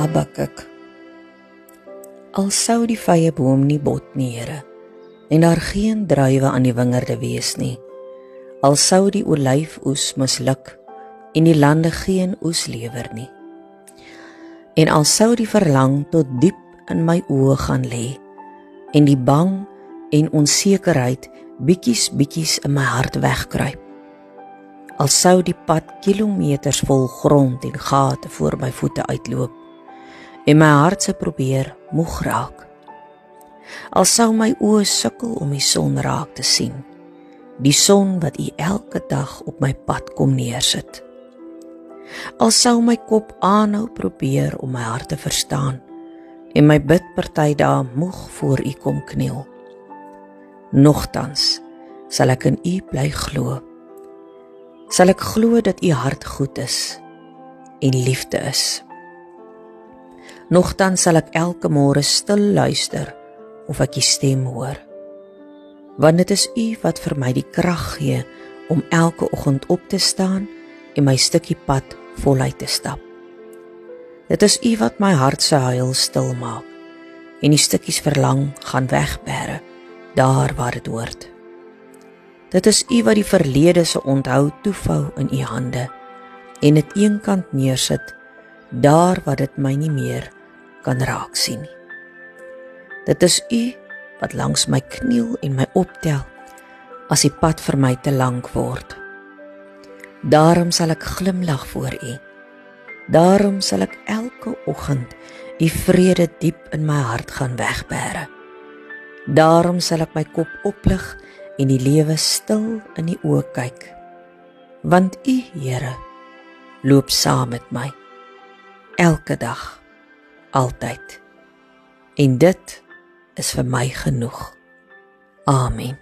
Habakuk. Al sou die vrye boom nie bot nie, Here, en daar geen druiwe aan die wingerde wees nie, al sou die olyfoes misluk, en die lande geen oes lewer nie, en al sou die verlang tot diep in my oë gaan lê, en die bang en onsekerheid bietjies in my hart wegkruip, al sou die pad kilometers vol grond en gate voor my voete uitloop, en my hart se probeer moeg raak, al sou my oë sukkel om die son raak te sien, die son wat U elke dag op my pad kom neersit, al sou my kop aanhou probeer om my hart te verstaan, en my bidparty daar moeg voor U kom kniel, nogtans sal ek in U bly glo, sal ek glo dat U hart goed is en liefde is. Nogtans sal ek elke môre stil luister of ek U stem hoor, want dit is U wat vir my die krag gee om elke oggend op te staan en my stukkie pad voluit te stap. Dit is U wat my hart se huil stil maak en die stukkies verlang gaan wegbêre daar waar dit hoort. Dit is U wat die verlede se onthou toevou in U hande en dit eenkant neersit daar waar dit my nie meer kan raak sien nie. Dit is U wat langs my kniel en my optel as die pad vir my te lank word. Daarom sal ek glimlag voor U. Daarom sal ek elke oggend U vrede diep in my hart gaan wegbêre. Daarom sal ek my kop oplig en die lewe stil in die oë kyk. Want U, Here, loop saam met my, elke dag, altyd. En dit is vir my genoeg. Amen.